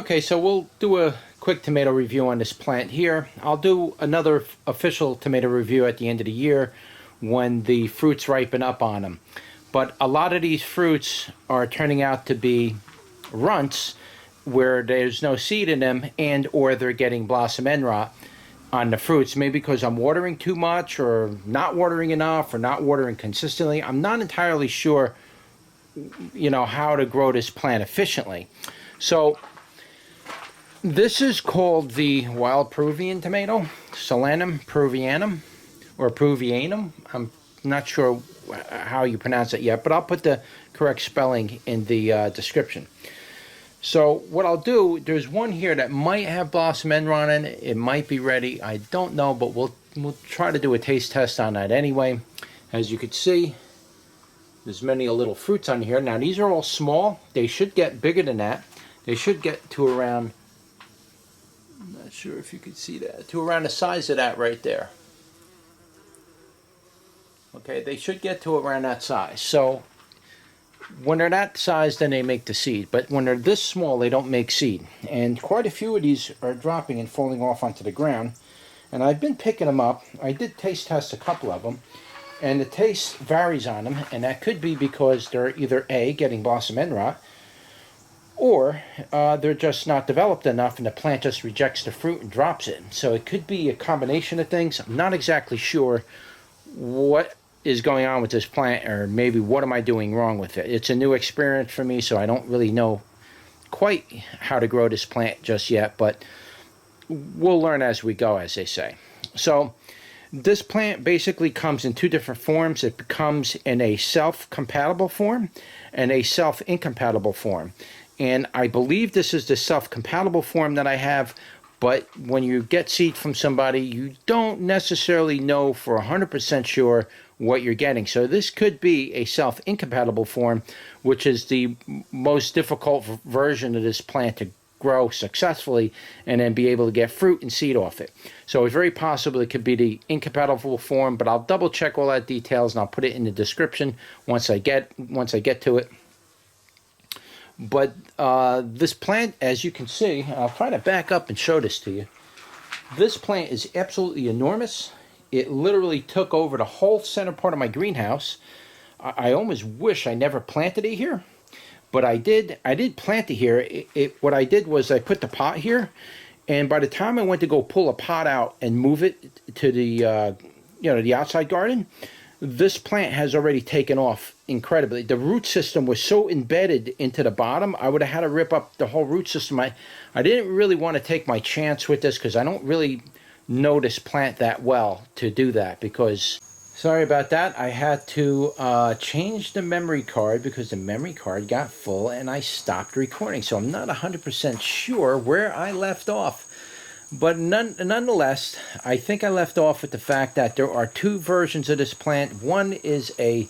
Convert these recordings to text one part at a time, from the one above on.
Okay, so we'll do a quick tomato review on this plant here. I'll do another official tomato review at the end of the year when the fruits ripen up on them. But a lot of these fruits are turning out to be runts where there's no seed in them, and or they're getting blossom end rot on the fruits, maybe because I'm watering too much or not watering enough or not watering consistently. I'm not entirely sure, how to grow this plant efficiently. So this is called the wild Peruvian tomato, Solanum peruvianum, or peruvianum. I'm not sure how you pronounce it yet, but I'll put the correct spelling in the description. So what I'll do, there's one here that might have blossom end rot in it. It might be ready. I don't know, but we'll try to do a taste test on that anyway. As you can see, there's many little fruits on here. Now these are all small. They should get bigger than that. They should get to around, I'm not sure if you can see that, to around the size of that right there. Okay, they should get to around that size. So when they're that size, then they make the seed. But when they're this small, they don't make seed. And quite a few of these are dropping and falling off onto the ground. And I've been picking them up. I did taste test a couple of them. And the taste varies on them. And that could be because they're either A, getting blossom end rot, or they're just not developed enough and the plant just rejects the fruit and drops it. So it could be a combination of things. I'm not exactly sure what is going on with this plant, or maybe what am I doing wrong with it. It's a new experience for me, so I don't really know quite how to grow this plant just yet, but we'll learn as we go, as they say. So this plant basically comes in two different forms. It comes in a self-compatible form and a self-incompatible form. And I believe this is the self-compatible form that I have, but when you get seed from somebody, you don't necessarily know for 100% sure what you're getting. So this could be a self-incompatible form, which is the most difficult version of this plant to grow successfully and then be able to get fruit and seed off it. So it's very possible it could be the incompatible form, but I'll double check all that details and I'll put it in the description once I get to it. But this plant, as you can see, I'll try to back up and show this to you. This plant is absolutely enormous. It literally took over the whole center part of my greenhouse. I almost wish I never planted it here, but I did plant it here. What I did was I put the pot here, and by the time I went to go pull a pot out and move it to the the outside garden, this plant has already taken off incredibly. The root system was so embedded into the bottom, I would have had to rip up the whole root system. I didn't really want to take my chance with this because I don't really know this plant that well to do that, because sorry about that, I had to change the memory card because the memory card got full and I stopped recording. So I'm not 100% sure where I left off. But nonetheless, I think I left off with the fact that there are two versions of this plant. One is a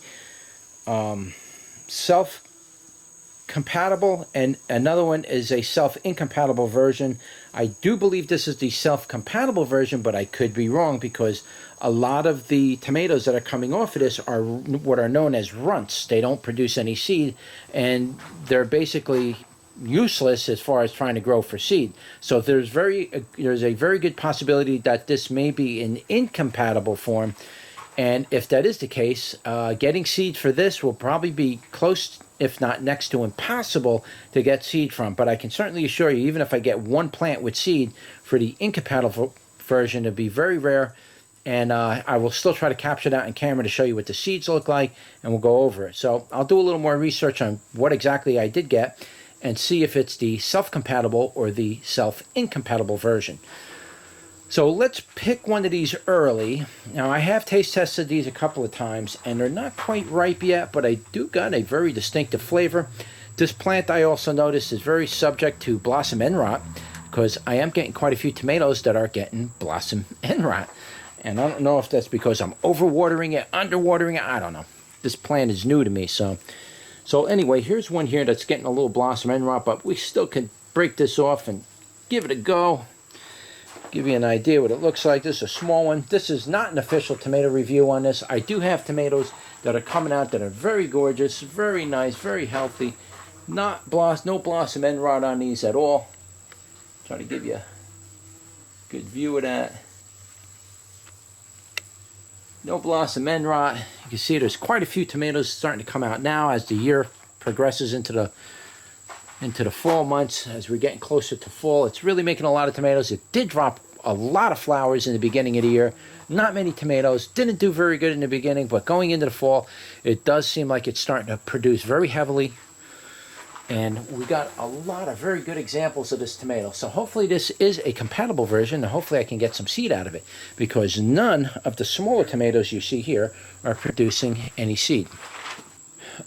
self-compatible and another one is a self-incompatible version. I do believe this is the self-compatible version, but I could be wrong because a lot of the tomatoes that are coming off of this are what are known as runts. They don't produce any seed, and they're basically useless as far as trying to grow for seed. So there's a very good possibility that this may be an incompatible form, and if that is the case, getting seed for this will probably be close, if not next to impossible, to get seed from. But I can certainly assure you, even if I get one plant with seed, for the incompatible version, it'd be very rare, and I will still try to capture that on camera to show you what the seeds look like, and we'll go over it. So I'll do a little more research on what exactly I did get and see if it's the self-compatible or the self-incompatible version. So let's pick one of these early. Now I have taste tested these a couple of times and they're not quite ripe yet, but I do got a very distinctive flavor. This plant, I also noticed, is very subject to blossom end rot because I am getting quite a few tomatoes that are getting blossom end rot. And I don't know if that's because I'm overwatering it, underwatering it, I don't know. This plant is new to me, so anyway, here's one here that's getting a little blossom end rot, but we still can break this off and give it a go. Give you an idea what it looks like. This is a small one. This is not an official tomato review on this. I do have tomatoes that are coming out that are very gorgeous, very nice, very healthy. No blossom end rot on these at all. Try to give you a good view of that. No blossom end rot. You can see there's quite a few tomatoes starting to come out now as the year progresses into the fall months. As we're getting closer to fall, it's really making a lot of tomatoes. It did drop a lot of flowers in the beginning of the year. Not many tomatoes. Didn't do very good in the beginning, but going into the fall, it does seem like it's starting to produce very heavily. And we got a lot of very good examples of this tomato. So hopefully this is a compatible version, and hopefully I can get some seed out of it, because none of the smaller tomatoes you see here are producing any seed.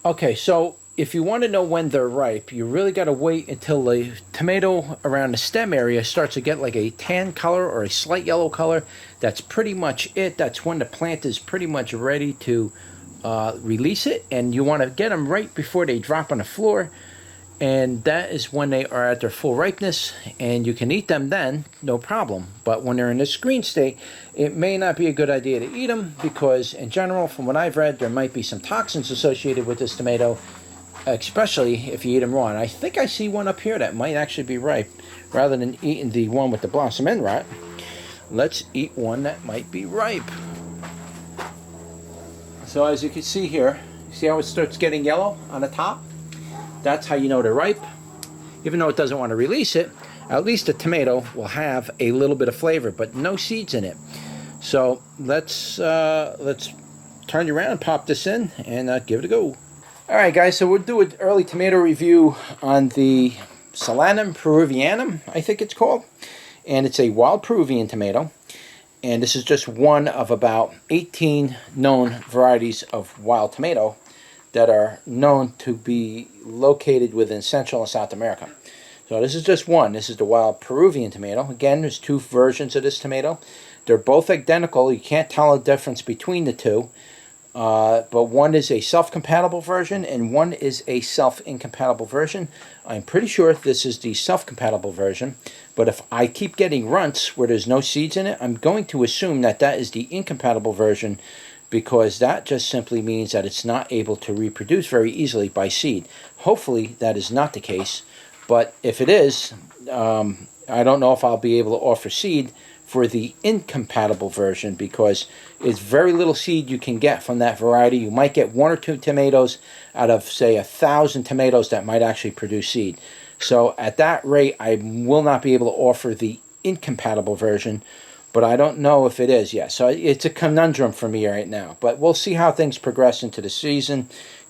Okay, so if you want to know when they're ripe, you really got to wait until the tomato around the stem area starts to get like a tan color or a slight yellow color. That's pretty much it. That's when the plant is pretty much ready to release it, and you want to get them right before they drop on the floor. And that is when they are at their full ripeness, and you can eat them then, no problem. But when they're in this green state, it may not be a good idea to eat them, because in general, from what I've read, there might be some toxins associated with this tomato, especially if you eat them raw. And I think I see one up here that might actually be ripe. Rather than eating the one with the blossom end rot, let's eat one that might be ripe. So as you can see here, see how it starts getting yellow on the top? That's how you know they're ripe. Even though it doesn't want to release it, at least the tomato will have a little bit of flavor, but no seeds in it. So let's turn you around and pop this in and give it a go. All right, guys, so we'll do an early tomato review on the Solanum peruvianum, I think it's called. And it's a wild Peruvian tomato. And this is just one of about 18 known varieties of wild tomato that are known to be located within Central and South America. So this is just one. This is the wild Peruvian tomato. Again, there's two versions of this tomato. They're both identical. You can't tell a difference between the two. But one is a self-compatible version and one is a self-incompatible version. I'm pretty sure this is the self-compatible version. But if I keep getting runts where there's no seeds in it, I'm going to assume that that is the incompatible version, because that just simply means that it's not able to reproduce very easily by seed. Hopefully that is not the case, but if it is, I don't know if I'll be able to offer seed for the incompatible version, because it's very little seed you can get from that variety. You might get one or two tomatoes out of, say, 1,000 tomatoes that might actually produce seed. So at that rate, I will not be able to offer the incompatible version, but I don't know if it is yet. So it's a conundrum for me right now. But we'll see how things progress into the season.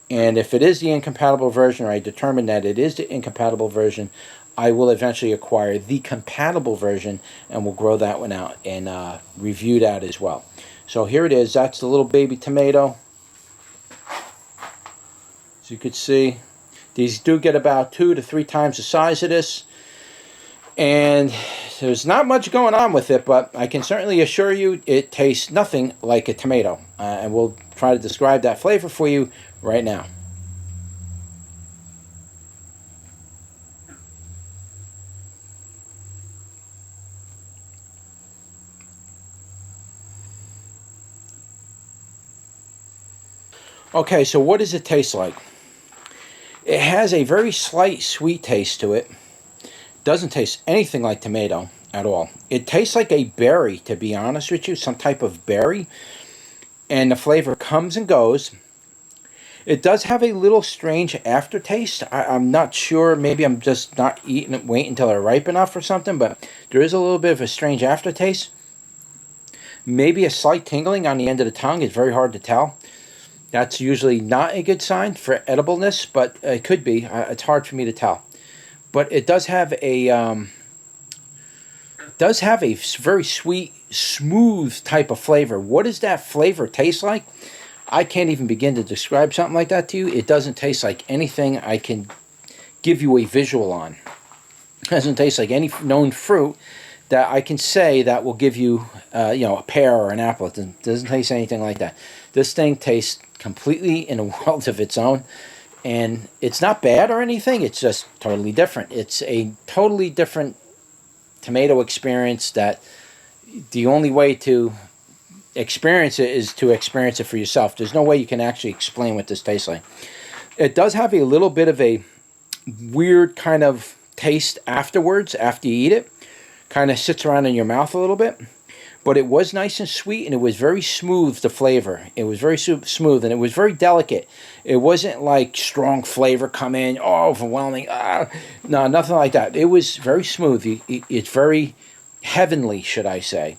And if it is the incompatible version, or I determine that it is the incompatible version, I will eventually acquire the compatible version, and we'll grow that one out and review that as well. So here it is. That's the little baby tomato. As you could see, these do get about 2 to 3 times the size of this. And there's not much going on with it, but I can certainly assure you it tastes nothing like a tomato. And we'll try to describe that flavor for you right now. Okay, so what does it taste like? It has a very slight sweet taste to it. Doesn't taste anything like tomato at all. It tastes like a berry, to be honest with you, some type of berry, and the flavor comes and goes. It does have a little strange aftertaste. I'm not sure, maybe I'm just not eating it, waiting until they're ripe enough or something, but there is a little bit of a strange aftertaste. Maybe a slight tingling on the end of the tongue. It's very hard to tell. That's usually not a good sign for edibleness, but it could be. It's hard for me to tell. But it does have a very sweet, smooth type of flavor. What does that flavor taste like? I can't even begin to describe something like that to you. It doesn't taste like anything I can give you a visual on. It doesn't taste like any known fruit that I can say that will give you, a pear or an apple. It doesn't taste anything like that. This thing tastes completely in a world of its own. And it's not bad or anything. It's just totally different. It's a totally different tomato experience that the only way to experience it is to experience it for yourself. There's no way you can actually explain what this tastes like. It does have a little bit of a weird kind of taste afterwards, after you eat it. kind of sits around in your mouth a little bit. But it was nice and sweet, and it was very smooth, the flavor. It was very smooth, and it was very delicate. It wasn't like strong flavor come in, oh, overwhelming. No, nothing like that. It was very smooth. It's very heavenly, should I say.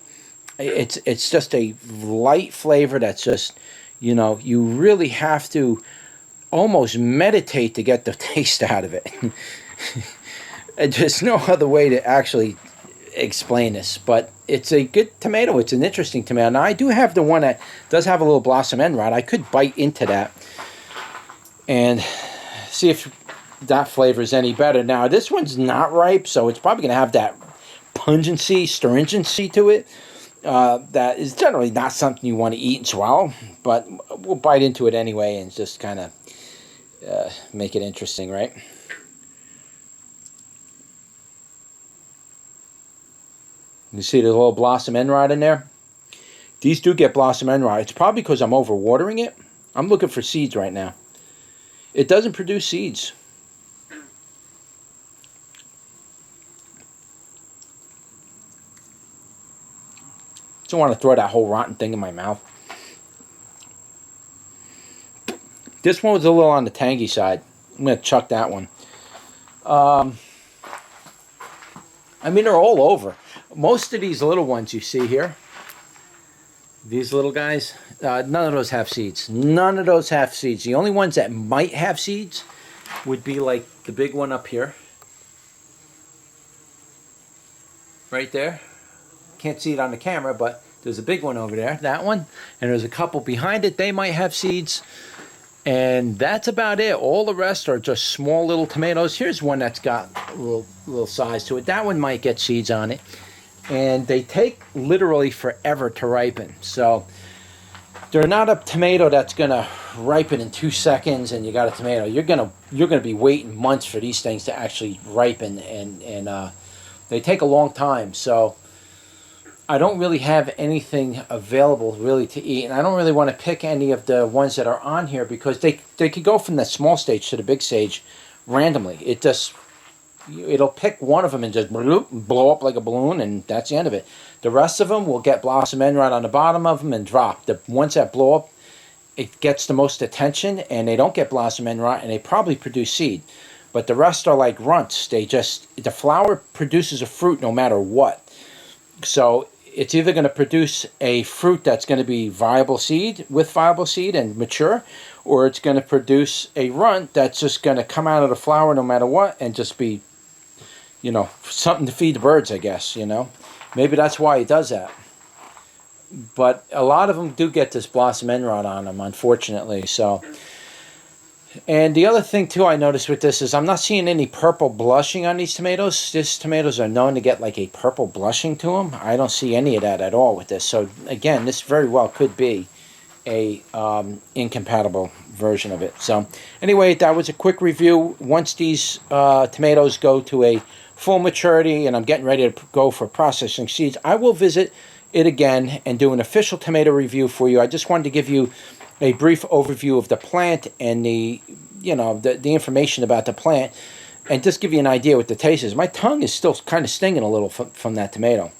It's just a light flavor that's just, you know, you really have to almost meditate to get the taste out of it. There's no other way to actually explain this, but it's a good tomato. It's an interesting tomato. Now I do have the one that does have a little blossom end rot. I could bite into that and see if that flavor is any better. Now this one's not ripe, so it's probably going to have that pungency, stringency to it. That is generally not something you want to eat and swallow, but we'll bite into it anyway and just kind of make it interesting, right? You see the little blossom end rot in there? These do get blossom end rot. It's probably because I'm overwatering it. I'm looking for seeds right now. It doesn't produce seeds. Don't want to throw that whole rotten thing in my mouth. This one was a little on the tangy side. I'm going to chuck that one. I mean, they're all over. Most of these little ones you see here, these little guys, none of those have seeds. None of those have seeds. The only ones that might have seeds would be like the big one up here. Right there. Can't see it on the camera, but there's a big one over there, that one. And there's a couple behind it. They might have seeds. And that's about it. All the rest are just small little tomatoes. Here's one that's got a little size to it. That one might get seeds on it. And they take literally forever to ripen. So they're not a tomato that's gonna ripen in 2 seconds and you got a tomato. You're gonna be waiting months for these things to actually ripen, and they take a long time. So I don't really have anything available really to eat, and I don't really want to pick any of the ones that are on here because they could go from the small stage to the big stage randomly. It'll pick one of them and just blow up like a balloon, and that's the end of it. The rest of them will get blossom end rot on the bottom of them and drop. The ones that blow up, it gets the most attention, and they don't get blossom end rot, and they probably produce seed. But the rest are like runts. The flower produces a fruit no matter what. So it's either going to produce a fruit that's going to be viable seed and mature, or it's going to produce a runt that's just going to come out of the flower no matter what and just be, you know, something to feed the birds, I guess, you know. Maybe that's why he does that. But a lot of them do get this blossom end rot on them, unfortunately. So, and the other thing too I noticed with this is I'm not seeing any purple blushing on these tomatoes. These tomatoes are known to get like a purple blushing to them. I don't see any of that at all with this. So again, this very well could be a incompatible version of it. So anyway, that was a quick review. Once these tomatoes go to a full maturity and I'm getting ready to go for processing seeds, I will visit it again and do an official tomato review for you. I just wanted to give you a brief overview of the plant and the information about the plant, and just give you an idea what the taste is. My tongue is still kind of stinging a little from that tomato.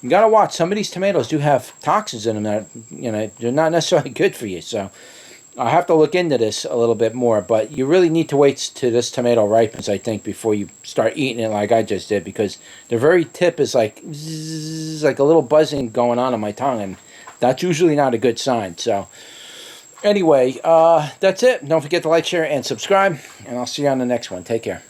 You gotta watch. Some of these tomatoes do have toxins in them that, you know, they're not necessarily good for you. So I'll have to look into this a little bit more. But you really need to wait till this tomato ripens, I think, before you start eating it like I just did, because the very tip is like zzz, like a little buzzing going on in my tongue, and that's usually not a good sign. So anyway, that's it. Don't forget to like, share, and subscribe, and I'll see you on the next one. Take care.